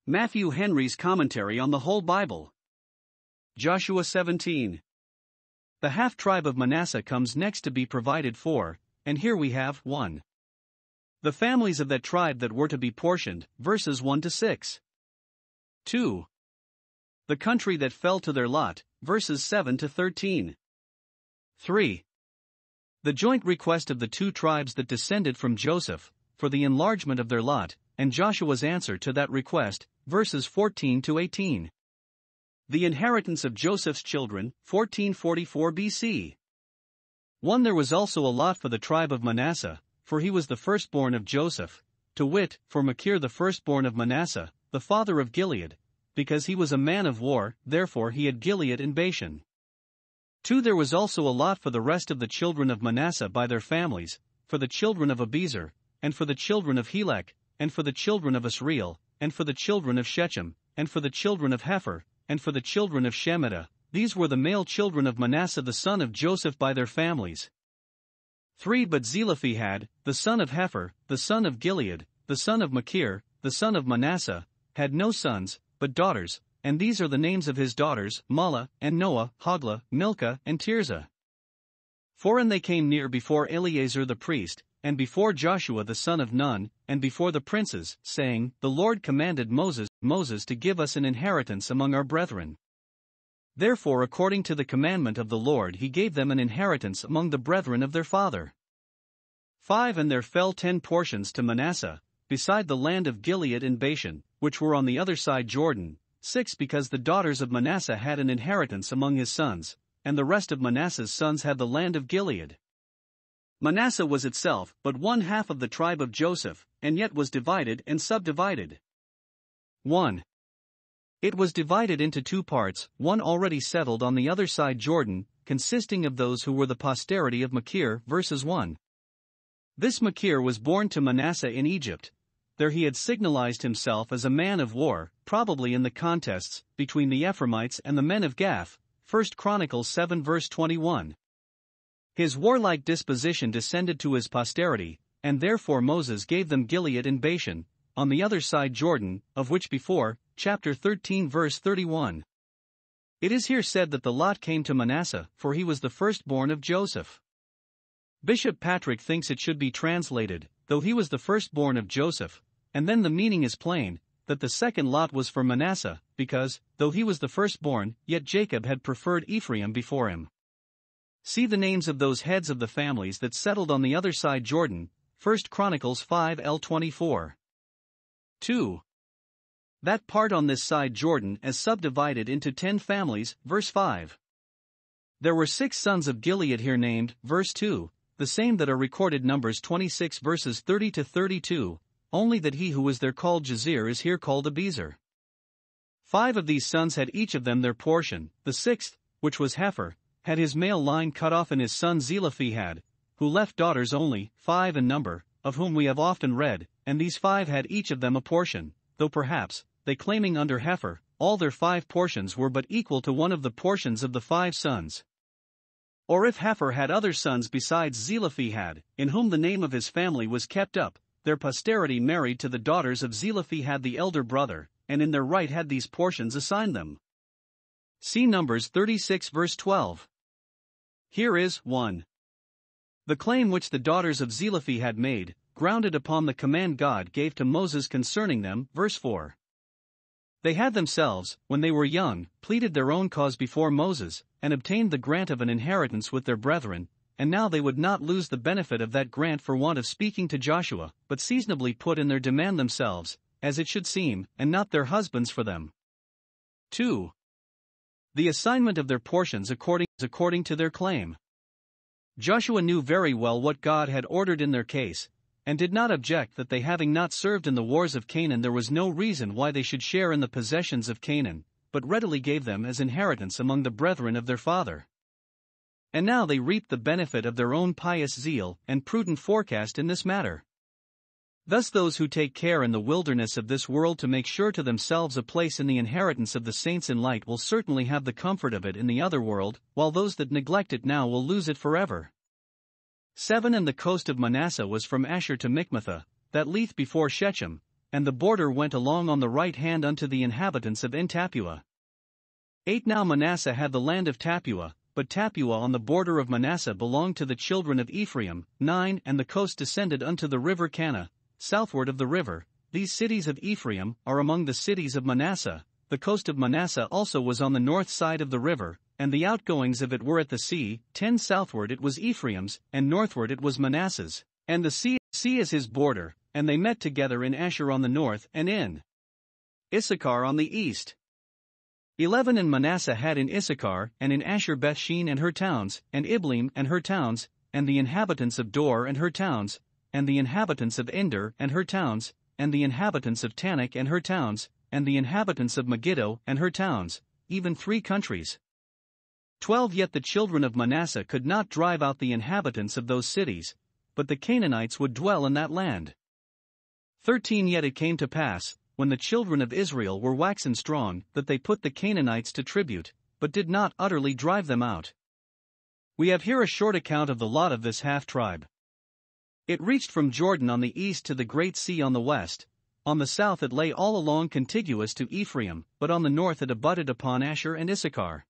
Matthew Henry's Commentary on the Whole Bible. Joshua 17. The half-tribe of Manasseh comes next to be provided for, and here we have 1. The families of that tribe that were to be portioned, verses 1 to 6. 2. The country that fell to their lot, verses 7 to 13. 3. The joint request of the 2 tribes that descended from Joseph, for the enlargement of their lot, and Joshua's answer to that request, verses 14 to 18. The inheritance of Joseph's children, 1444 BC. 1. There was also a lot for the tribe of Manasseh, for he was the firstborn of Joseph, to wit, for Machir the firstborn of Manasseh, the father of Gilead, because he was a man of war, therefore he had Gilead in Bashan. 2. There was also a lot for the rest of the children of Manasseh by their families, for the children of Abiezer, and for the children of Helek, and for the children of Asriel, and for the children of Shechem, and for the children of Hepher, and for the children of Shemida. These were the male children of Manasseh the son of Joseph by their families. 3. But Zelophehad, the son of Hepher, the son of Gilead, the son of Machir, the son of Manasseh, had no sons, but daughters, and these are the names of his daughters, Mahlah, and Noah, Hoglah, Milcah, and Tirzah. 4. And they came near before Eleazar the priest, and before Joshua the son of Nun, and before the princes, saying, The Lord commanded Moses to give us an inheritance among our brethren. Therefore according to the commandment of the Lord he gave them an inheritance among the brethren of their father. 5. And there fell 10 portions to Manasseh, beside the land of Gilead and Bashan, which were on the other side Jordan. 6. Because the daughters of Manasseh had an inheritance among his sons, and the rest of Manasseh's sons had the land of Gilead. Manasseh was itself but 1/2 of the tribe of Joseph, and yet was divided and subdivided. 1. It was divided into 2 parts, one already settled on the other side Jordan, consisting of those who were the posterity of Machir, verses 1. This Machir was born to Manasseh in Egypt. There he had signalized himself as a man of war, probably in the contests between the Ephraimites and the men of Gath, 1 Chronicles 7 verse 21. His warlike disposition descended to his posterity, and therefore Moses gave them Gilead and Bashan, on the other side Jordan, of which before, chapter 13 verse 31. It is here said that the lot came to Manasseh, for he was the firstborn of Joseph. Bishop Patrick thinks it should be translated, though he was the firstborn of Joseph, and then the meaning is plain, that the second lot was for Manasseh, because, though he was the firstborn, yet Jacob had preferred Ephraim before him. See the names of those heads of the families that settled on the other side Jordan, 1 Chronicles 5:24. 2. That part on this side Jordan as subdivided into 10 families, verse 5. There were 6 sons of Gilead here named, verse 2, the same that are recorded Numbers 26 verses 30 to 32, only that he who was there called Jazer is here called Abiezer. 5 of these sons had each of them their portion. The 6th, which was Hepher, had his male line cut off, and his son Zelophehad, who left daughters only, 5 in number, of whom we have often read, and these 5 had each of them a portion, though perhaps, they claiming under Hepher, all their 5 portions were but equal to one of the portions of the 5 sons. Or if Hepher had other sons besides Zelophehad, in whom the name of his family was kept up, their posterity married to the daughters of Zelophehad the elder brother, and in their right had these portions assigned them. See Numbers 36 verse 12. Here is 1. The claim which the daughters of Zelophehad made, grounded upon the command God gave to Moses concerning them, verse 4. They had themselves, when they were young, pleaded their own cause before Moses, and obtained the grant of an inheritance with their brethren, and now they would not lose the benefit of that grant for want of speaking to Joshua, but seasonably put in their demand themselves, as it should seem, and not their husbands for them. 2. The assignment of their portions according to their claim. Joshua knew very well what God had ordered in their case, and did not object that they having not served in the wars of Canaan there was no reason why they should share in the possessions of Canaan, but readily gave them as inheritance among the brethren of their father. And now they reaped the benefit of their own pious zeal and prudent forecast in this matter. Thus those who take care in the wilderness of this world to make sure to themselves a place in the inheritance of the saints in light will certainly have the comfort of it in the other world, while those that neglect it now will lose it forever. 7. And the coast of Manasseh was from Asher to Michmethah, that lieth before Shechem, and the border went along on the right hand unto the inhabitants of En Tappuah. 8 Now Manasseh had the land of Tappuah, but Tappuah on the border of Manasseh belonged to the children of Ephraim. 9 And the coast descended unto the river Cana, southward of the river. These cities of Ephraim are among the cities of Manasseh. The coast of Manasseh also was on the north side of the river, and the outgoings of it were at the sea. 10 Southward it was Ephraim's, and northward it was Manasseh's, and the sea is his border, and they met together in Asher on the north and in Issachar on the east. 11 And Manasseh had in Issachar and in Asher Bethshean and her towns, and Ibleam and her towns, and the inhabitants of Dor and her towns, and the inhabitants of Ender and her towns, and the inhabitants of Tanakh and her towns, and the inhabitants of Megiddo and her towns, even 3 countries. 12 Yet the children of Manasseh could not drive out the inhabitants of those cities, but the Canaanites would dwell in that land. 13 Yet it came to pass, when the children of Israel were waxen strong, that they put the Canaanites to tribute, but did not utterly drive them out. We have here a short account of the lot of this half-tribe. It reached from Jordan on the east to the Great Sea on the west. On the south it lay all along contiguous to Ephraim, but on the north it abutted upon Asher and Issachar.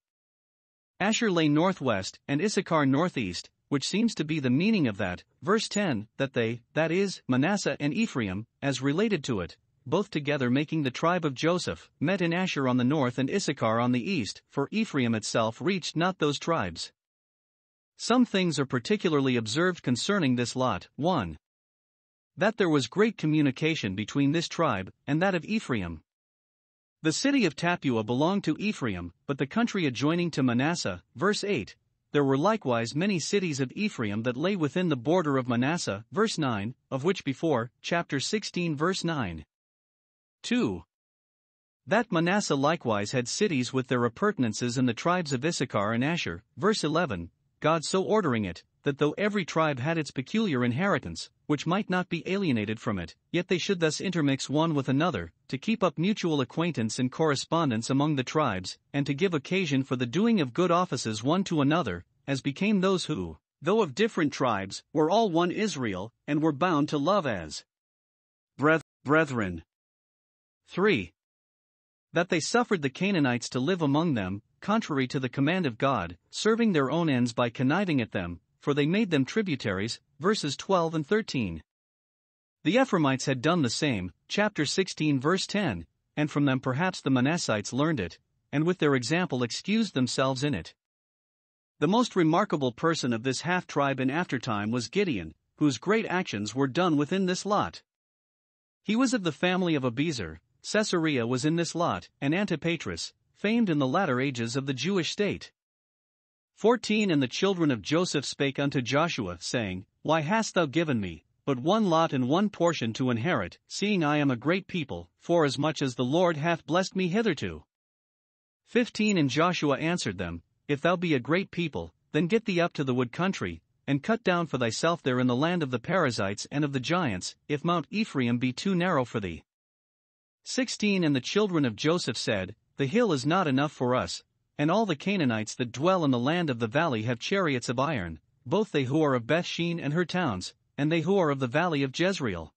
Asher lay northwest, and Issachar northeast, which seems to be the meaning of that. Verse 10, that they, that is, Manasseh and Ephraim, as related to it, both together making the tribe of Joseph, met in Asher on the north and Issachar on the east, for Ephraim itself reached not those tribes. Some things are particularly observed concerning this lot. 1. That there was great communication between this tribe and that of Ephraim. The city of Tappuah belonged to Ephraim, but the country adjoining to Manasseh. Verse 8. There were likewise many cities of Ephraim that lay within the border of Manasseh. Verse 9, of which before, chapter 16 verse 9. 2. That Manasseh likewise had cities with their appurtenances in the tribes of Issachar and Asher. Verse 11. God so ordering it, that though every tribe had its peculiar inheritance, which might not be alienated from it, yet they should thus intermix one with another, to keep up mutual acquaintance and correspondence among the tribes, and to give occasion for the doing of good offices one to another, as became those who, though of different tribes, were all one Israel, and were bound to love as brethren. 3. That they suffered the Canaanites to live among them, contrary to the command of God, serving their own ends by conniving at them, for they made them tributaries. Verses 12 and 13. The Ephraimites had done the same, chapter 16 verse 10, and from them perhaps the Manassites learned it, and with their example excused themselves in it. The most remarkable person of this half-tribe in aftertime was Gideon, whose great actions were done within this lot. He was of the family of Abiezer. Caesarea was in this lot, and Antipatris, famed in the latter ages of the Jewish state. 14 And the children of Joseph spake unto Joshua, saying, Why hast thou given me but one lot and one portion to inherit, seeing I am a great people, forasmuch as the Lord hath blessed me hitherto? 15 And Joshua answered them, If thou be a great people, then get thee up to the wood country, and cut down for thyself there in the land of the Perizzites and of the giants, if Mount Ephraim be too narrow for thee. 16 And the children of Joseph said, The hill is not enough for us, and all the Canaanites that dwell in the land of the valley have chariots of iron, both they who are of Bethshean and her towns, and they who are of the valley of Jezreel.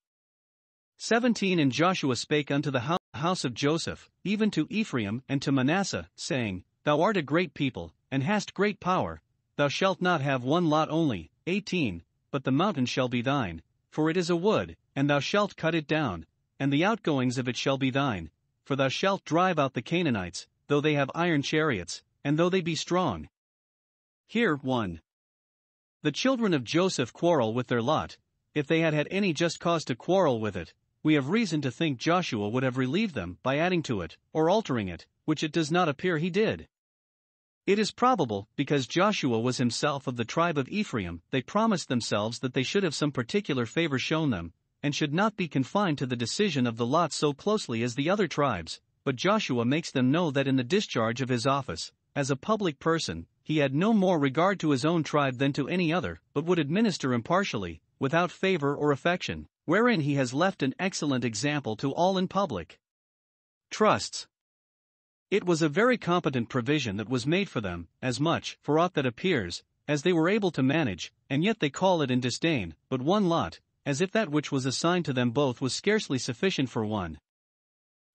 17 And Joshua spake unto the house of Joseph, even to Ephraim and to Manasseh, saying, Thou art a great people, and hast great power, thou shalt not have one lot only. 18 But the mountain shall be thine, for it is a wood, and thou shalt cut it down, and the outgoings of it shall be thine, for thou shalt drive out the Canaanites, though they have iron chariots, and though they be strong. Here, 1. The children of Joseph quarrel with their lot. If they had had any just cause to quarrel with it, we have reason to think Joshua would have relieved them by adding to it, or altering it, which it does not appear he did. It is probable, because Joshua was himself of the tribe of Ephraim, they promised themselves that they should have some particular favor shown them, and should not be confined to the decision of the lot so closely as the other tribes. But Joshua makes them know that in the discharge of his office, as a public person, he had no more regard to his own tribe than to any other, but would administer impartially, without favor or affection, wherein he has left an excellent example to all in public trusts. It was a very competent provision that was made for them, as much, for aught that appears, as they were able to manage, and yet they call it in disdain, but one lot, as if that which was assigned to them both was scarcely sufficient for one.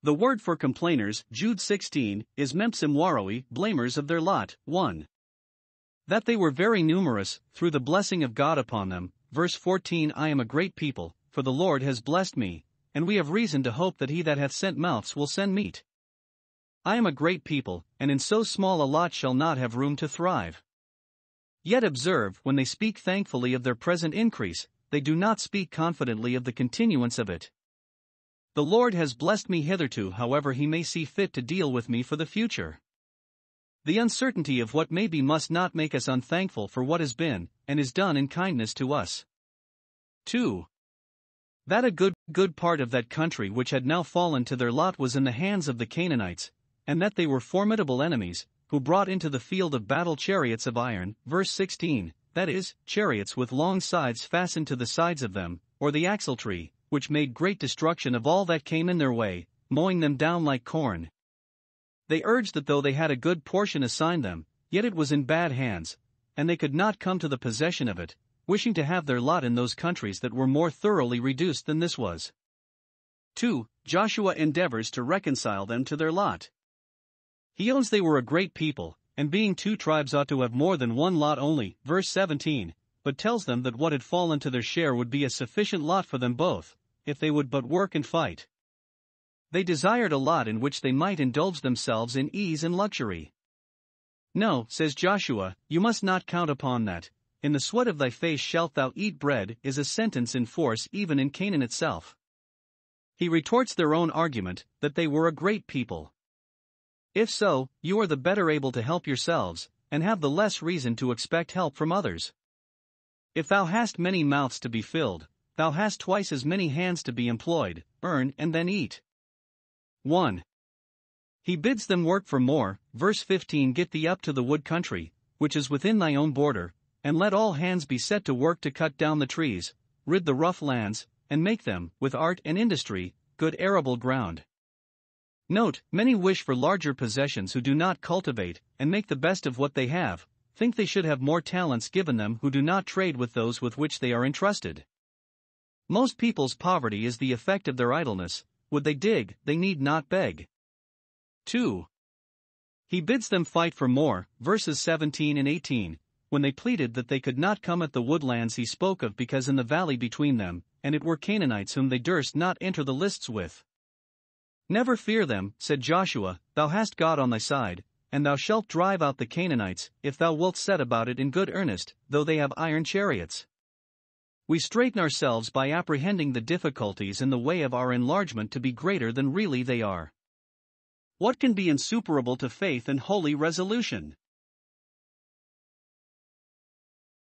The word for complainers, Jude 16, is mempsimwaroi, blamers of their lot, 1. That they were very numerous, through the blessing of God upon them, verse 14. I am a great people, for the Lord has blessed me, and we have reason to hope that he that hath sent mouths will send meat. I am a great people, and in so small a lot shall not have room to thrive. Yet observe, when they speak thankfully of their present increase, they do not speak confidently of the continuance of it. The Lord has blessed me hitherto, however he may see fit to deal with me for the future. The uncertainty of what may be must not make us unthankful for what has been, and is done in kindness to us. 2. That a good part of that country which had now fallen to their lot was in the hands of the Canaanites, and that they were formidable enemies, who brought into the field of battle chariots of iron, verse 16, that is, chariots with long scythes fastened to the sides of them, or the axletree, which made great destruction of all that came in their way, mowing them down like corn. They urged that though they had a good portion assigned them, yet it was in bad hands, and they could not come to the possession of it, wishing to have their lot in those countries that were more thoroughly reduced than this was. 2. Joshua endeavors to reconcile them to their lot. He owns they were a great people, and being 2 tribes ought to have more than one lot only, verse 17, but tells them that what had fallen to their share would be a sufficient lot for them both, if they would but work and fight. They desired a lot in which they might indulge themselves in ease and luxury. No, says Joshua, you must not count upon that. In the sweat of thy face shalt thou eat bread, is a sentence in force even in Canaan itself. He retorts their own argument, that they were a great people. If so, you are the better able to help yourselves, and have the less reason to expect help from others. If thou hast many mouths to be filled, thou hast twice as many hands to be employed, earn and then eat. 1. He bids them work for more, verse 15. Get thee up to the wood country, which is within thy own border, and let all hands be set to work to cut down the trees, rid the rough lands, and make them, with art and industry, good arable ground. Note, many wish for larger possessions who do not cultivate, and make the best of what they have, think they should have more talents given them who do not trade with those with which they are entrusted. Most people's poverty is the effect of their idleness. Would they dig, they need not beg. 2. He bids them fight for more, verses 17 and 18, when they pleaded that they could not come at the woodlands he spoke of because in the valley between them, and it were Canaanites whom they durst not enter the lists with. Never fear them, said Joshua, thou hast God on thy side, and thou shalt drive out the Canaanites, if thou wilt set about it in good earnest, though they have iron chariots. We straighten ourselves by apprehending the difficulties in the way of our enlargement to be greater than really they are. What can be insuperable to faith and holy resolution?